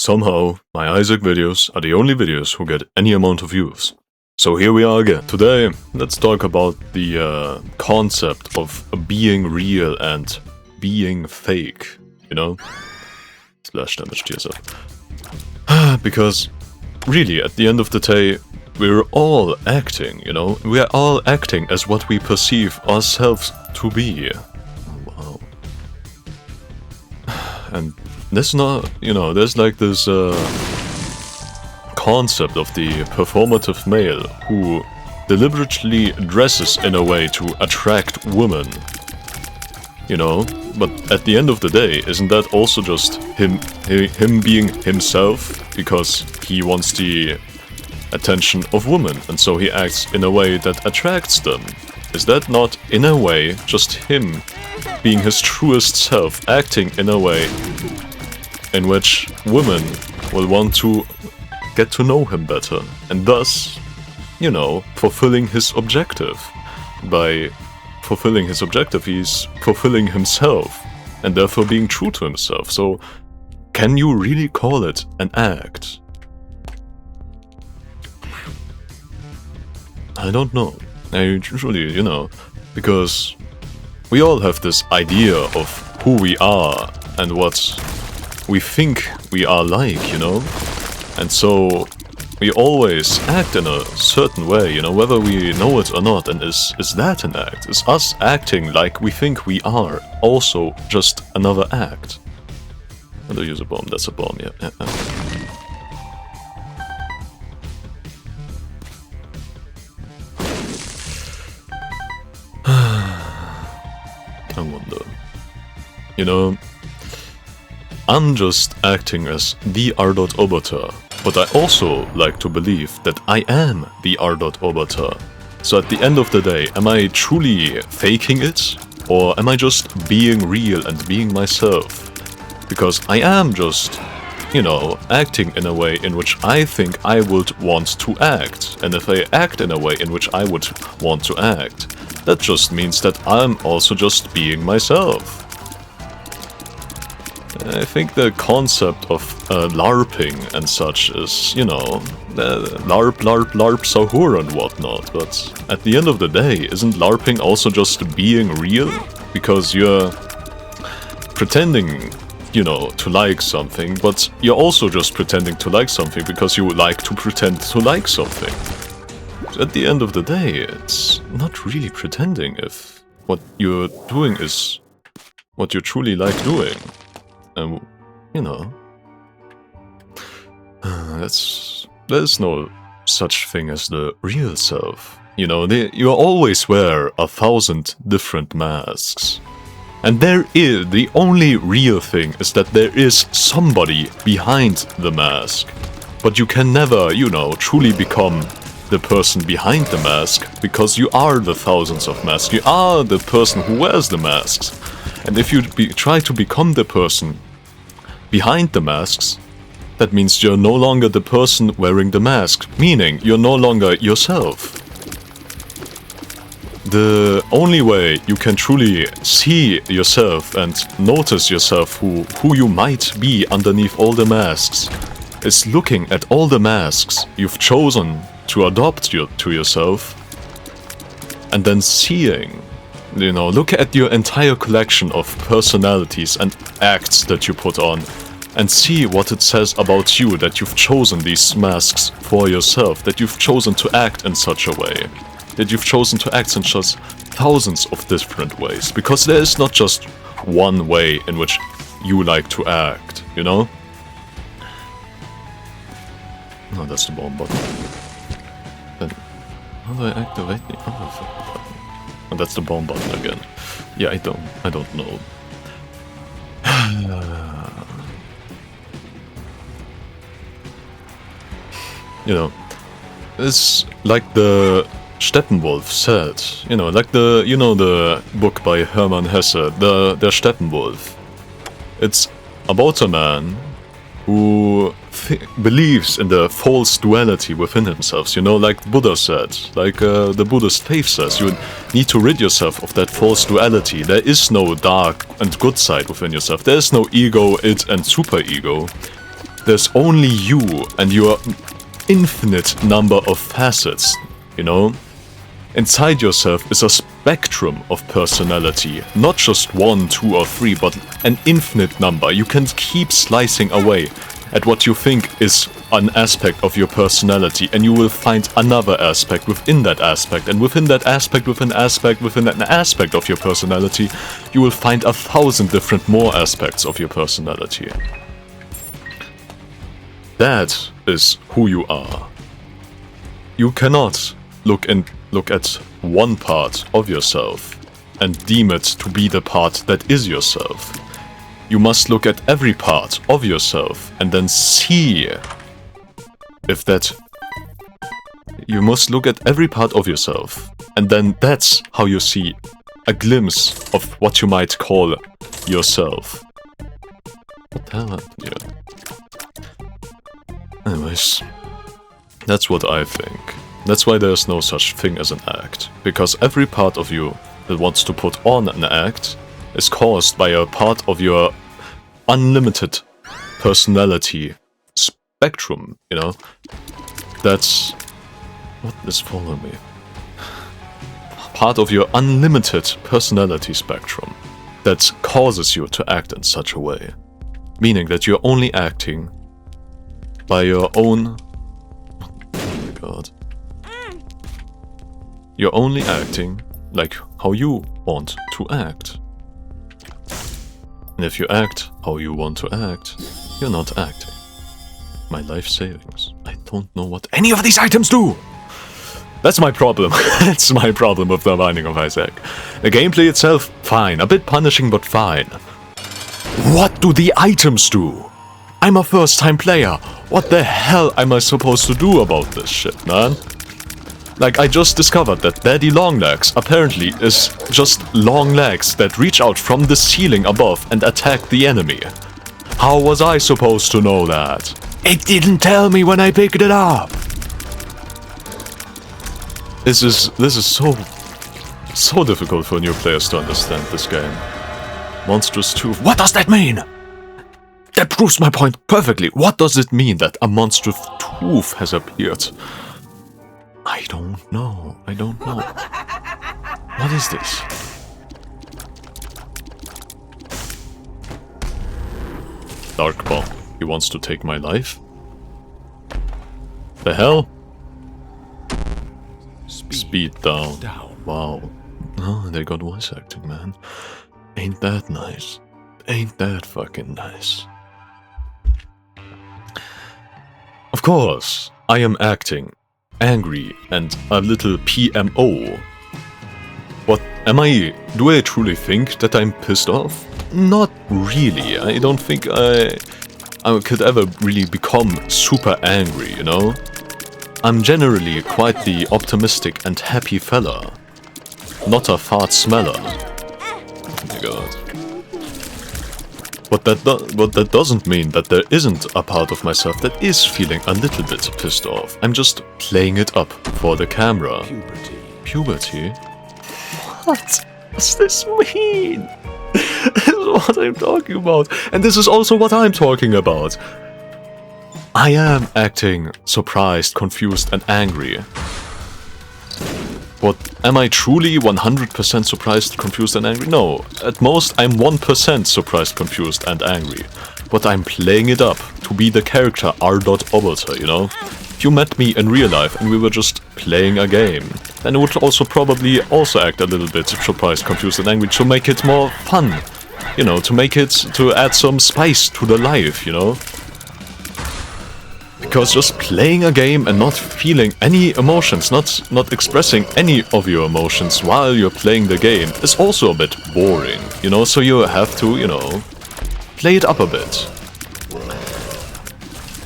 somehow my Isaac videos are the only videos who get any amount of views. So here we are again. Today, let's talk about the concept of being real and being fake, you know? Splash damage to yourself. Because, really, at the end of the day, we're all acting, you know? We are all acting as what we perceive ourselves to be. Wow. And there's not, you know, there's like this concept of the performative male who deliberately dresses in a way to attract women. You know, but at the end of the day, isn't that also just him being himself because he wants the attention of women, and so he acts in a way that attracts them? Is that not, in a way, just him being his truest self, acting in a way in which women will want to get to know him better, and thus, you know, fulfilling his objective? By fulfilling his objective, he's fulfilling himself, and therefore being true to himself. So, can you really call it an act? I don't know. I truly, you know, because we all have this idea of who we are and what we think we are like, you know? And so we always act in a certain way, you know, whether we know it or not. And is that an act? Is us acting like we think we are also just another act? I don't use a bomb, that's a bomb, yeah. I wonder. You know, I'm just acting as the R.oboter, but I also like to believe that I am the R.oboter. So at the end of the day, am I truly faking it? Or am I just being real and being myself? Because I am just, you know, acting in a way in which I think I would want to act. And if I act in a way in which I would want to act, that just means that I'm also just being myself. I think the concept of LARPing and such is, you know, LARP, Sahur and whatnot, but at the end of the day, isn't LARPing also just being real? Because you're pretending, you know, to like something, but you're also just pretending to like something because you like to pretend to like something. At the end of the day, it's not really pretending if what you're doing is what you truly like doing. And, you know, there's no such thing as the real self. You know, you always wear 1,000 different masks. And the only real thing is that there is somebody behind the mask. But you can never, you know, truly become the person behind the mask, because you are the thousands of masks. You are the person who wears the masks. And if you try to become the person behind the masks, that means you're no longer the person wearing the mask, meaning you're no longer yourself. The only way you can truly see yourself and notice yourself who you might be underneath all the masks is looking at all the masks you've chosen to adopt to yourself, and then seeing, you know, look at your entire collection of personalities and acts that you put on, and see what it says about you that you've chosen these masks for yourself, that you've chosen to act in such a way, that you've chosen to act in just thousands of different ways, because there is not just one way in which you like to act, you know? No, that's the bomb button. Then, how do I activate the other button? Oh, that's the bomb button again. Yeah, I don't know. You know, it's like the Steppenwolf said, you know, like the book by Hermann Hesse, Der Steppenwolf. It's about a man who believes in the false duality within himself, you know, like Buddha said, like the Buddhist faith says, you need to rid yourself of that false duality. There is no dark and good side within yourself. There is no ego, id, and superego. there's only you and your infinite number of facets, you know? Inside yourself is a spectrum of personality, not just 1, 2, or 3, but an infinite number. You can keep slicing away at what you think is an aspect of your personality, and you will find another aspect within that aspect, and within that aspect, within aspect, within an aspect of your personality, you will find 1,000 different more aspects of your personality. That is who you are. You cannot look at one part of yourself and deem it to be the part that is yourself. You must look at every part of yourself and then see if that... You must look at every part of yourself, and then that's how you see a glimpse of what you might call yourself. What the hell happened here? Anyways, that's what I think. That's why there's no such thing as an act, because every part of you that wants to put on an act is caused by a part of your unlimited personality spectrum, you know? That's... What is following me? Part of your unlimited personality spectrum that causes you to act in such a way. Meaning that you're only acting by your own... Oh my god. You're only acting like how you want to act. And if you act how you want to act, you're not acting. My life savings. I don't know what any of these items do! That's my problem. That's my problem with The Binding of Isaac. The gameplay itself, fine. A bit punishing, but fine. What do the items do? I'm a first-time player. What the hell am I supposed to do about this shit, man? Like, I just discovered that Daddy Longlegs apparently is just long legs that reach out from the ceiling above and attack the enemy. How was I supposed to know that? It didn't tell me when I picked it up! This is so difficult for new players to understand this game. Monstrous tooth. What does that mean? That proves my point perfectly. What does it mean that a monstrous tooth has appeared? I don't know. I don't know. What is this? Dark Bomb. He wants to take my life? The hell? Speed down. Wow. Oh, they got voice acting, man. Ain't that nice? Ain't that fucking nice? Of course, I am acting angry and a little PMO. What am I? Do I truly think that I'm pissed off? Not really. I don't think I could ever really become super angry, you know? I'm generally quite the optimistic and happy fella. Not a fart smeller. Oh my god. But that doesn't mean that there isn't a part of myself that is feeling a little bit pissed off. I'm just playing it up for the camera. Puberty. Puberty? What does this mean? This is what I'm talking about. And this is also what I'm talking about. I am acting surprised, confused, and angry. But am I truly 100% surprised, confused, and angry? No. At most, I'm 1% surprised, confused, and angry. But I'm playing it up to be the character R.oboter, you know? If you met me in real life and we were just playing a game, then I would also probably also act a little bit surprised, confused, and angry to make it more fun. You know, to add some spice to the life, you know? Because just playing a game and not feeling any emotions, not expressing any of your emotions while you're playing the game is also a bit boring, you know, so you have to, you know, play it up a bit.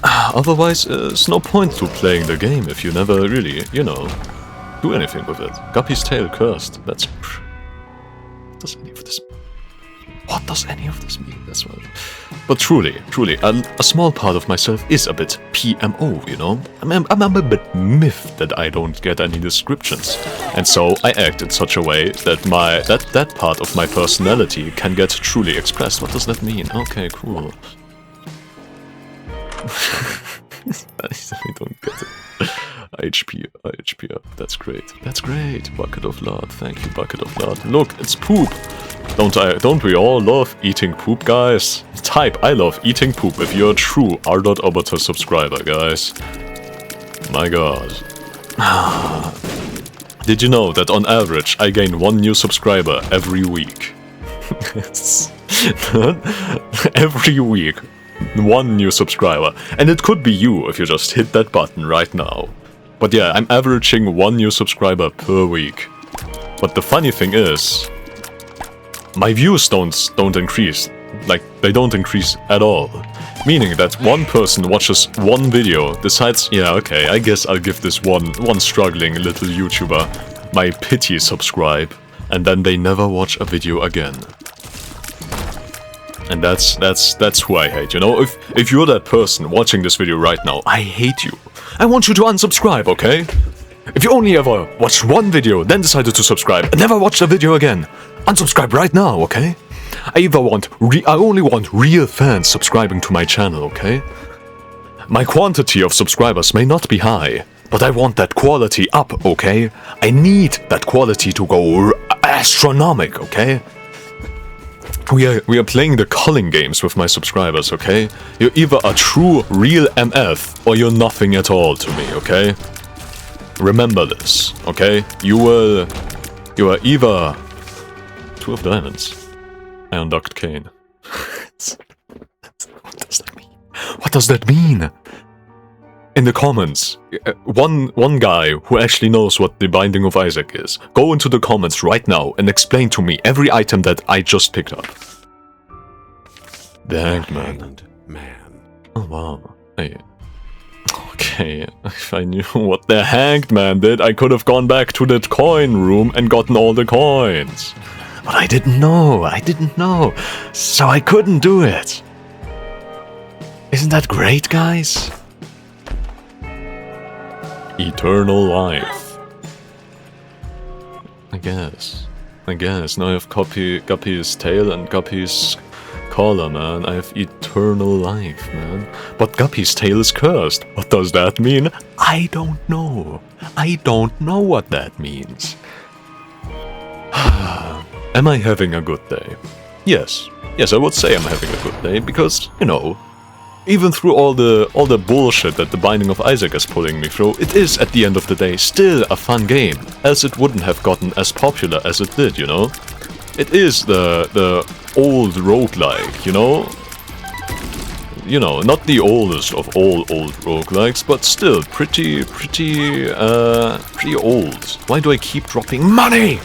Otherwise, there's no point to playing the game if you never really, you know, do anything with it. Guppy's tail cursed. That's... What does any of this mean? What does any of this mean? That's what... But truly, a small part of myself is a bit PMO, you know? I'm a bit miffed that I don't get any descriptions. And so I act in such a way that that part of my personality can get truly expressed. What does that mean? Okay, cool. I don't get it. HP up. That's great. That's great. Bucket of lard. Thank you, bucket of lard. Look, it's poop. Don't we all love eating poop, guys? Type I love eating poop if you're a true R.oboter subscriber, guys. My god. Did you know that on average I gain 1 new subscriber every week? Every week. 1 new subscriber. And it could be you if you just hit that button right now. But yeah, I'm averaging 1 new subscriber per week. But the funny thing is, my views don't increase. Like, they don't increase at all. Meaning that one person watches one video, decides, yeah, okay, I guess I'll give this one struggling little YouTuber my pity subscribe, and then they never watch a video again. And that's who I hate, you know? If you're that person watching this video right now, I hate you. I want you to unsubscribe, okay? If you only ever watched one video, then decided to subscribe, and never watched a video again, unsubscribe right now, okay? I only want real fans subscribing to my channel, okay? My quantity of subscribers may not be high, but I want that quality up, okay? I need that quality to go astronomical, okay? We are playing the culling games with my subscribers, okay? You're either a true, real MF, or you're nothing at all to me, okay? Remember this, okay? You are either... 2 of diamonds. I undocked Kane. What does that mean? What does that mean? In the comments, one guy who actually knows what the Binding of Isaac is, go into the comments right now and explain to me every item that I just picked up. The Hanged Man. Oh wow. Hey. Okay, if I knew what the Hanged Man did, I could have gone back to the coin room and gotten all the coins. But I didn't know, so I couldn't do it. Isn't that great, guys? Eternal life. I guess. Now I have Guppy's tail and Guppy's collar, man. I have eternal life, man. But Guppy's tail is cursed. What does that mean? I don't know. I don't know what that means. Am I having a good day? Yes. Yes, I would say I'm having a good day, because, you know, even through all the bullshit that the Binding of Isaac is pulling me through, it is, at the end of the day, still a fun game, else it wouldn't have gotten as popular as it did, you know? It is the old roguelike, you know? You know, not the oldest of all old roguelikes, but still pretty old. Why do I keep dropping money?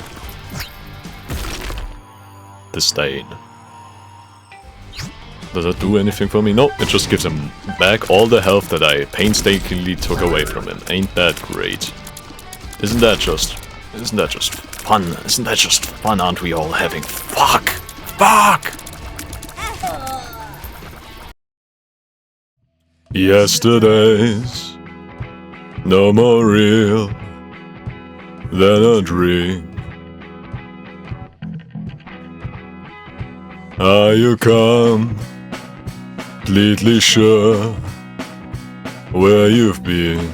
Disdain. Does that do anything for me? No, it just gives him back all the health that I painstakingly took away from him. Ain't that great? Isn't that just fun? Isn't that just fun? Aren't we all having fuck? Yesterdays, no more real than a dream. Are you completely sure where you've been?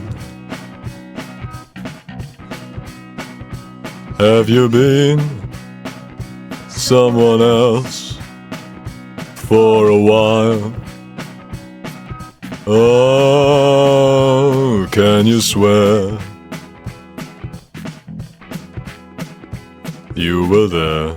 Have you been someone else for a while? Oh, can you swear you were there?